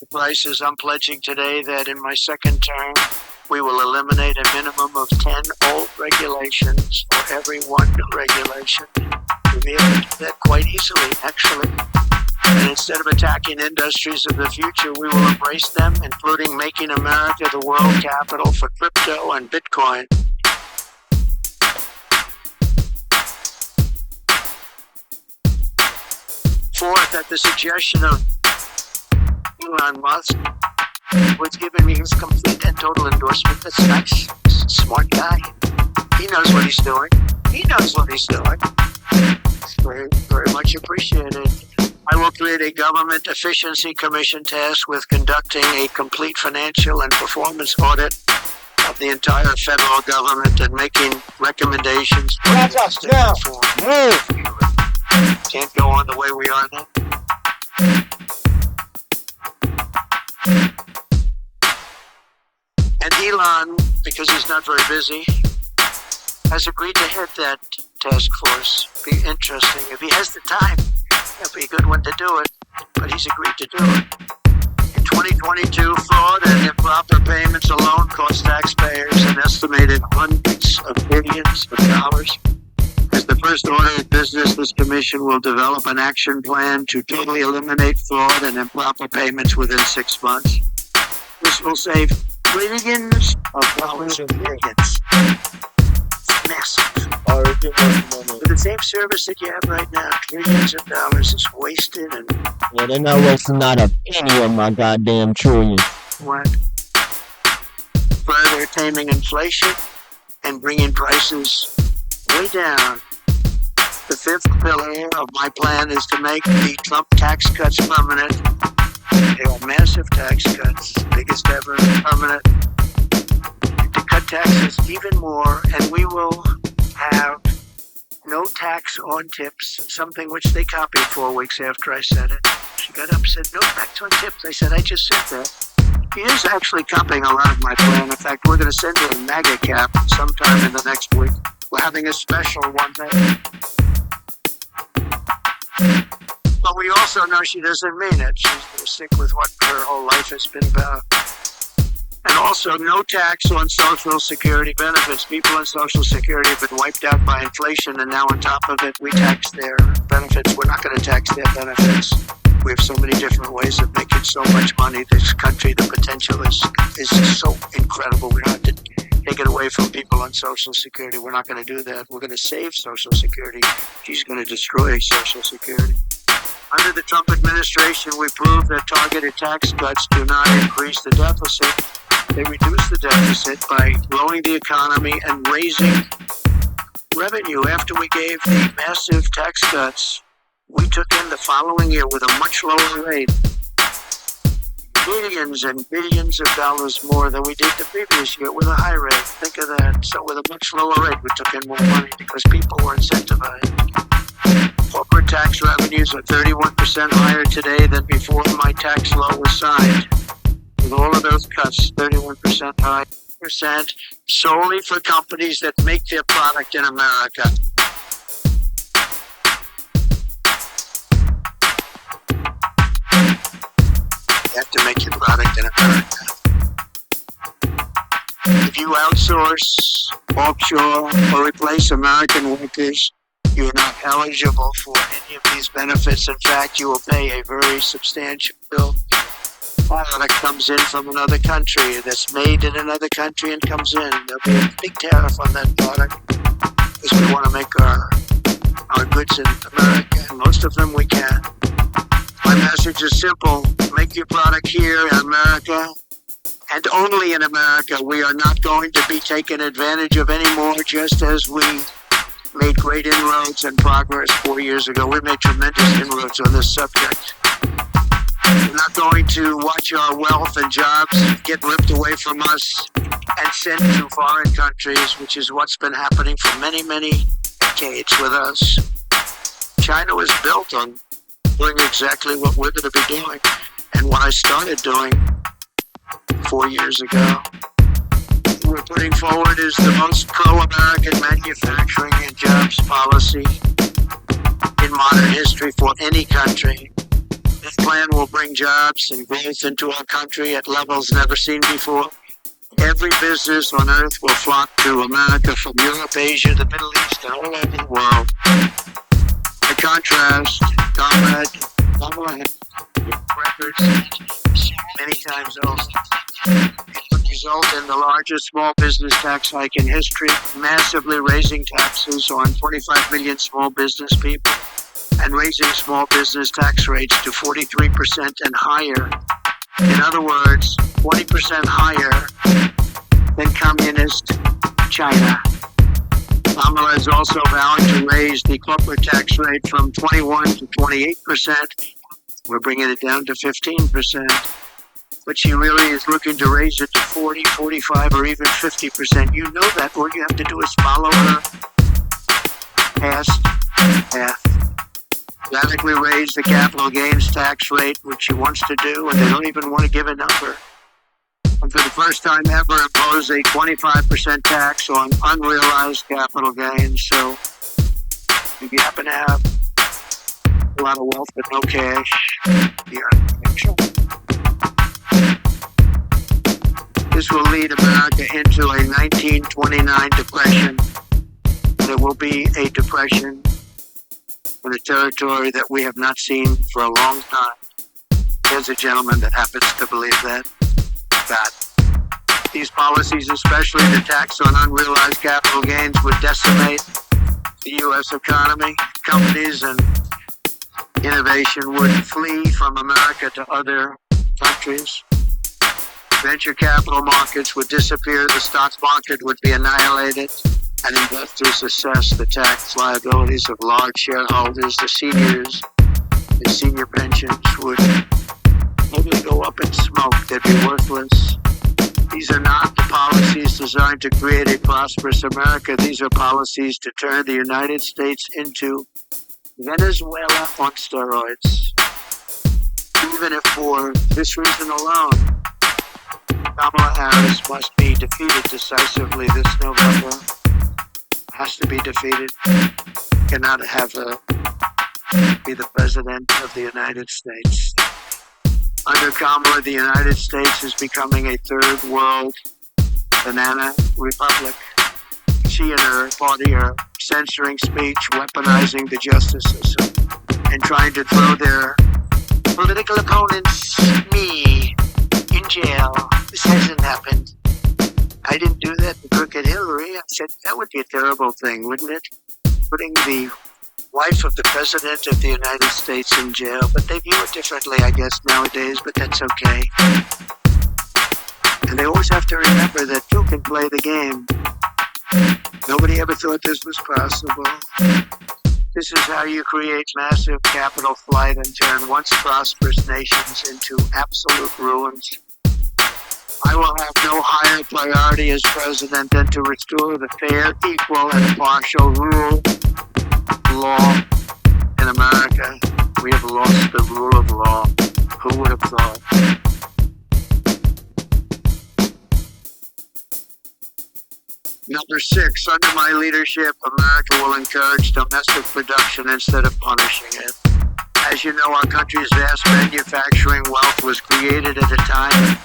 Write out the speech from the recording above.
prices. I'm pledging today that in my second term, we will eliminate a minimum of 10 old regulations for every one new regulation. We'll be able to do that quite easily, actually. And instead of attacking industries of the future, we will embrace them, including making America the world capital for crypto and Bitcoin. Fourth, at the suggestion of Elon Musk, was giving me his complete and total endorsement. That's nice. Smart guy. He knows what he's doing. He knows what he's doing. It's very, very much appreciated. I will create a government efficiency commission tasked with conducting a complete financial and performance audit of the entire federal government and making recommendations. Hands up now. Move. Can't go on the way we are now. And Elon, because he's not very busy, has agreed to head that task force. Be interesting. If he has the time, that'll be a good one to do it. But he's agreed to do it. In 2022, fraud and improper payments alone cost taxpayers an estimated hundreds of billions of dollars. As the first order of business, this commission will develop an action plan to totally eliminate fraud and improper payments within 6 months. This will save billions of dollars and billions. It's massive. For the same service that you have right now, trillions of dollars is wasted and... Yeah, they're not wasting not a penny of my goddamn trillion. What? Further taming inflation and bringing prices way down. The fifth pillar of my plan is to make the Trump tax cuts permanent. They are massive tax cuts, biggest ever, permanent. To cut taxes even more, and we will have no tax on tips, something which they copied 4 weeks after I said it. She got upset, no tax on tips. I said, I just said that. He is actually copying a lot of my plan. In fact, we're going to send her a MAGA cap sometime in the next week. We're having a special one day. But we also know she doesn't mean it. She's going to stick with what her whole life has been about. And also, no tax on Social Security benefits. People on Social Security have been wiped out by inflation, and now on top of it, we tax their benefits. We're not going to tax their benefits. We have so many different ways of making so much money. This country, the potential is so incredible. We don't have to take it away from people on Social Security. We're not going to do that. We're going to save Social Security. She's going to destroy Social Security. Under the Trump administration, we proved that targeted tax cuts do not increase the deficit. They reduce the deficit by growing the economy and raising revenue. After we gave the massive tax cuts, we took in the following year with a much lower rate, billions and billions of dollars more than we did the previous year with a high rate. Think of that. So with a much lower rate, we took in more money because people were incentivized. Corporate tax revenues are 31% higher today than before my tax law was signed. With all of those cuts, 31% higher, percent solely for companies that make their product in America. You have to make your product in America. If you outsource, offshore, or replace American workers, you are not eligible for any of these benefits. In fact, you will pay a very substantial bill. Product comes in from another country that's made in another country and comes in. There'll be a big tariff on that product because we want to make our goods in America, and most of them we can. My message is simple. Make your product here in America and only in America. We are not going to be taken advantage of anymore, just as we made great inroads and progress 4 years ago. We made tremendous inroads on this subject. We're not going to watch our wealth and jobs get ripped away from us and sent to foreign countries, which is what's been happening for many, many decades with us. China was built on doing exactly what we're going to be doing and what I started doing 4 years ago. What we're putting forward is the most pro-American manufacturing and jobs policy in modern history for any country. This plan will bring jobs and growth into our country at levels never seen before. Every business on earth will flock to America from Europe, Asia, the Middle East, and all over the world. By contrast, Comrade Dumbwar records many times over. It would result in the largest small business tax hike in history, massively raising taxes on 25 million small business people and raising small business tax rates to 43% and higher. In other words, 20% higher than communist China. Kamala is also vowing to raise the corporate tax rate from 21 to 28%. We're bringing it down to 15%. But she really is looking to raise it to 40, 45, or even 50%. You know that. All you have to do is follow her past path. Radically raise the capital gains tax rate, which she wants to do, and they don't even want to give a number. And for the first time ever, impose a 25% tax on unrealized capital gains. So if you happen to have a lot of wealth but no cash, you're in trouble. This will lead America into a 1929 depression. There will be a depression in a territory that we have not seen for a long time. There's a gentleman that happens to believe that. These policies, especially the tax on unrealized capital gains, would decimate the U.S. economy. Companies and innovation would flee from America to other countries. Venture capital markets would disappear, the stock market would be annihilated, and investors assess the tax liabilities of large shareholders. The senior pensions would probably go up in smoke. They'd be worthless. These are not the policies designed to create a prosperous America. These are policies to turn the United States into Venezuela on steroids. Even if for this reason alone, Kamala Harris must be defeated decisively this November. Has to be defeated. Cannot have her be the president of the United States. Under Kamala, the United States is becoming a third world banana republic. She and her party are censoring speech, weaponizing the justice system, and trying to throw their political opponents, me, in jail. This hasn't happened. I didn't do that to crooked Hillary. I said that would be a terrible thing, wouldn't it? Putting the wife of the President of the United States in jail. But they view it differently, I guess, nowadays, but that's okay. And they always have to remember that two can play the game. Nobody ever thought this was possible. This is how you create massive capital flight and turn once prosperous nations into absolute ruins. I will have no higher priority as president than to restore the fair, equal, and impartial rule of law in America. We have lost the rule of law. Who would have thought? Number 6, under my leadership, America will encourage domestic production instead of punishing it. As you know, our country's vast manufacturing wealth was created at a time